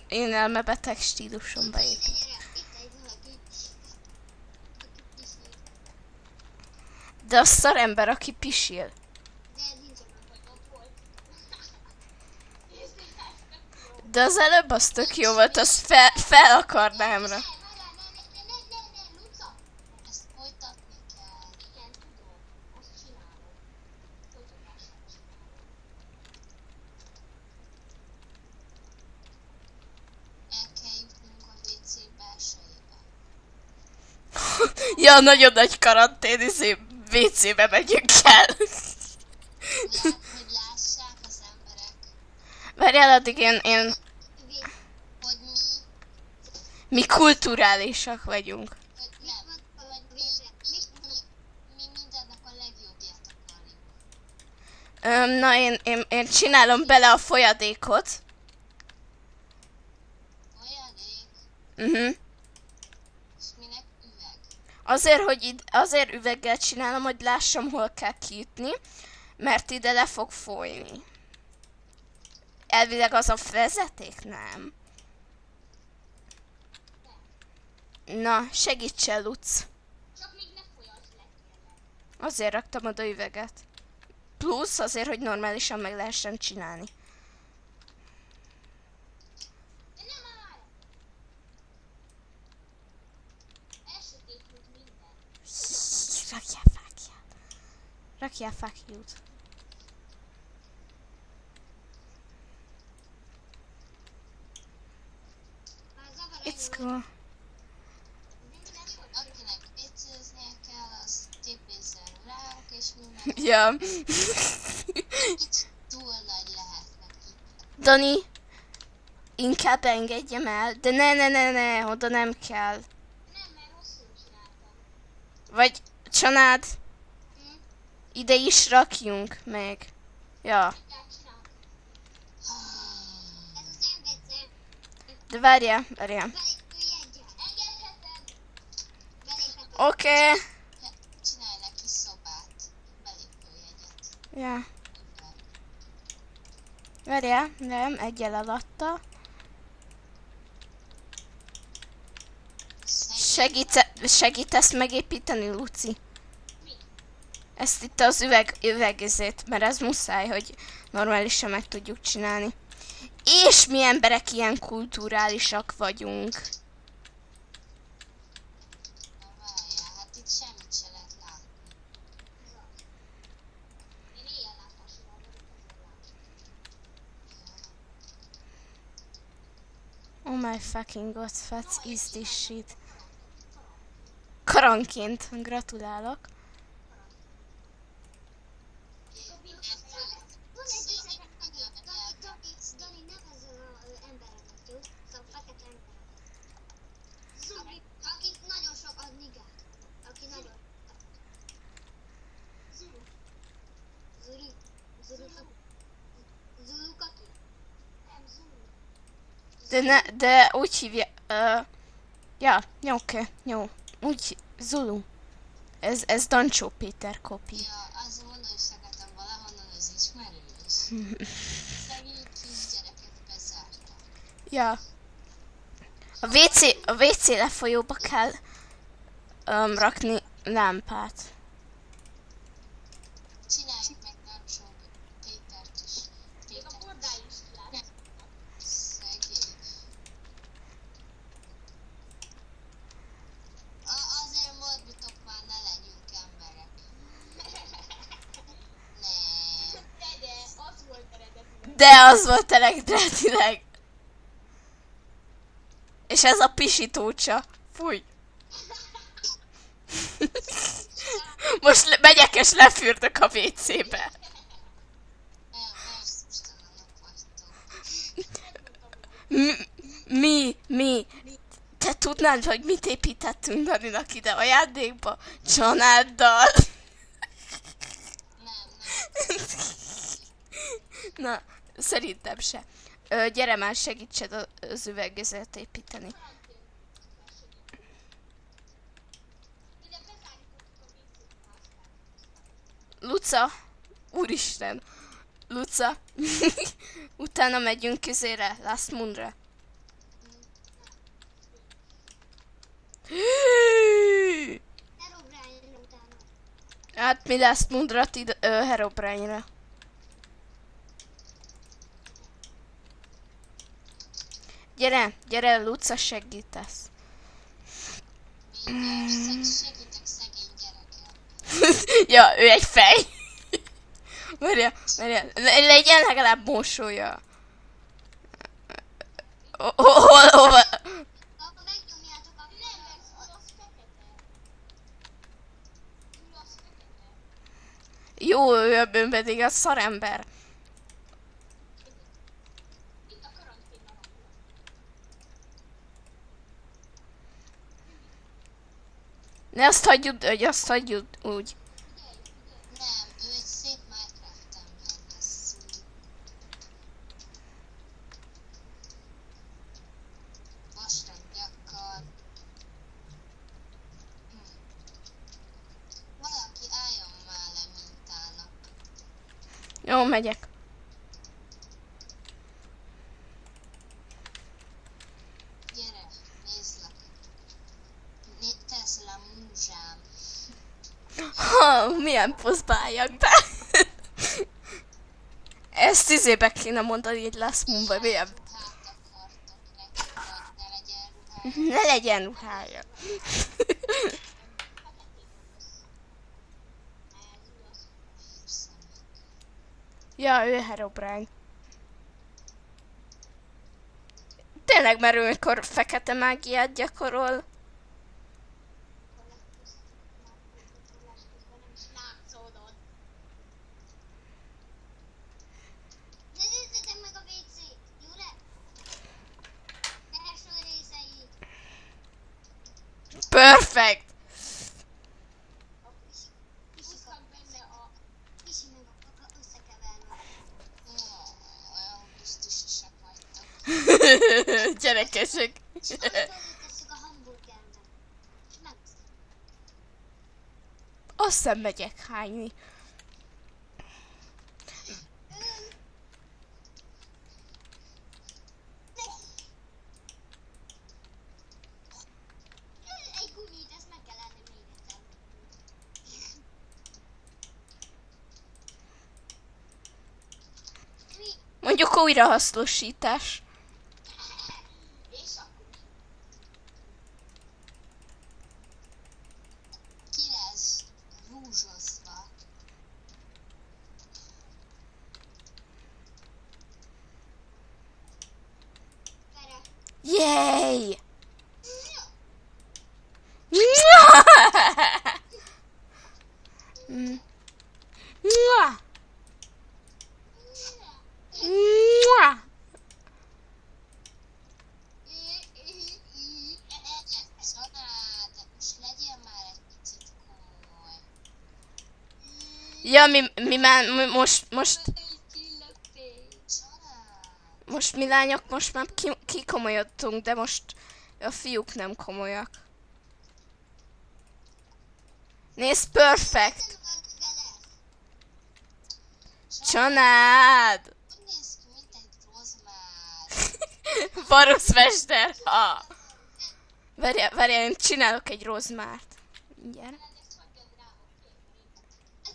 én elmebeteg stílusomba épít. De a szarember, aki pisil. De az előbb az tök jó volt, az fel akarnám rá. Ja, nagyon nagy karantén, WC-be megyünk el. Hogy lássák az emberek, Várjál, addig én... hogy Mi kulturálisak vagyunk. hogy nem, hogy mi mindennek a legjobbját akarjuk. Na, én csinálom bele a folyadékot. Folyadék, és minek üveg. Azért, hogy azért üveggel csinálom, hogy lássam, hol kell kiütni, mert ide le fog folyni. Elvileg az a vezeték? Nem. Na, segíts el, Luc. Csak még ne folyasd le, kérlek. Azért raktam oda üveget. Plusz azért, hogy normálisan meg lehessen csinálni. De nem már! Elsötétült minden. Rakjál fákját. Rakjál fákjút. Már zavar It's engem, cool. akinek étszőznie kell, az tépészen rák, és minden. Ja. Kicsit túl nagy lehet neki. Dani, inkább engedjem el, de ne, oda nem kell. Nem, mert rosszul csináltam. Vagy csanád, ide is rakjunk meg. Ja, Csináltam. Ez az ember, de várjál. engedheted. Belépheted. Oké. Csinálj neki szobát. Belépőjegyet. Ja, várjál, nem, egyel alatta. Segítesz megépíteni, Luci? Ezt itt az üvegezét, mert ez muszáj, hogy normálisan meg tudjuk csinálni. És mi emberek ilyen kulturálisak vagyunk. Na várjál, hát itt semmit se lehet látni. Én éjjel látásra vagyok Oh my fucking god, what is this shit? Karanként, gratulálok. Dani, nevezzel az embereket, jó? Szóval fekete embereket. Zuri, aki nagyon sok, az nigger. Aki nagyon... Zuru. Zuri. Zulu kaki. Nem, Zulu. De úgy hívja... ja, oké, jó. Úgy, Zulu. Ez Dancsó Péter kopi. Ja, azt mondom, hogy szakatom valahonnan az ismerős. Szegény kisgyereket bezártak. Ja. A WC lefolyóba kell rakni lámpát. Csináljuk meg Dancsó Pétert is. Még a bordály is lát. Szegény. Azért morbítok már, ne legyünk emberek. Nem. De, az volt eredetileg. De az volt eredetileg. És ez a pisítócsa. Fúj. Most megyek és lefürdök a WC-be. Basszustalanok vagytok. Mi? Te tudnád, hogy mit építettünk Daninak ide ajándékba? Csanáddal. Nem. Na, szerintem se. Gyere már, segítsed az üvegezet építeni. Ide beszállítottuk a vízszintmáskát. Luca, úristen, Luca, utána megyünk közére, Last Moonra. Hát mi lesz Mundratid Herobrine-re? Gyere, gyere, Luca, segítesz. Mindjárt segítek szegény gyerekkel. Ja, ő egy fej. Várja, legyen legalább mosolya. Hova? Akkor megnyomjátok a nem, az fekete. Az fekete. Jó, ő pedig a szarember. Itt a karantén alapul. Ne azt hagyjuk, hogy azt hagyjuk úgy. Nem, ő egy szép Minecraft ember lesz. Vastagyakkal. Valaki álljon már le mintának. Jó, megyek. Gyere, nézlek. Tesz le múzsám. Ha, milyen poszba álljak be. Ezt izébe kéne mondani, hogy lesz munba, milyen. Ruhát akartok neki, vagy ne legyen ruhája. Ne legyen ruhája. Ja, ő Herobrine. Tényleg, mert ő amikor fekete mágiát gyakorol. Ne nézzetek meg a WC-t, jó le? Belső részei. Perfect! Pisi meg a kaka összekeverve. Olyan biztosisek vagytok. Gyerekesek. És akkor tesszük a hamburgerbe. És megosztjuk. Aztán megyek hányni. Egy gumit, ezt meg kell enni még egyszer. Mi? Mondjuk újrahasznosítás. És akkor? Ki lesz rúzsozva? Gyere. Yay! Mm. Mua! Mua! Szanád, most legyél már egy picit komoly. Ja, most Szanád. mi lányok most már kikomolyodtunk, de most a fiúk nem komolyak. Nézd, perfect! Csanád! Úgy néz ki, mint egy rozmár. Baruszmester! Ha! Várjál, én csinálok egy rozmárt. Mindjárt. Ez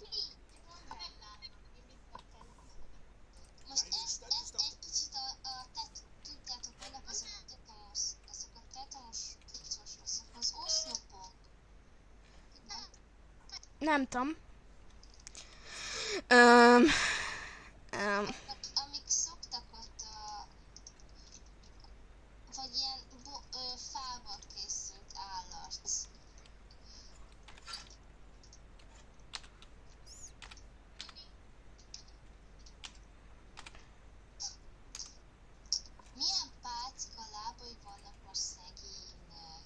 mi? Most ezt egy kicsit tudjátok, vannak azok a tetamos cuccos, azok az oszlopok. Nem tudom. Amik szoktak ott vagy ilyen fával készült állarc. Milyen pácka lábai vannak most szegénynek?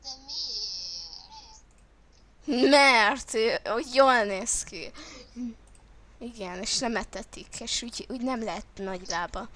De miért? Mert hogy jól néz ki. Igen, és nem etetik, és úgy nem lehet nagy lába.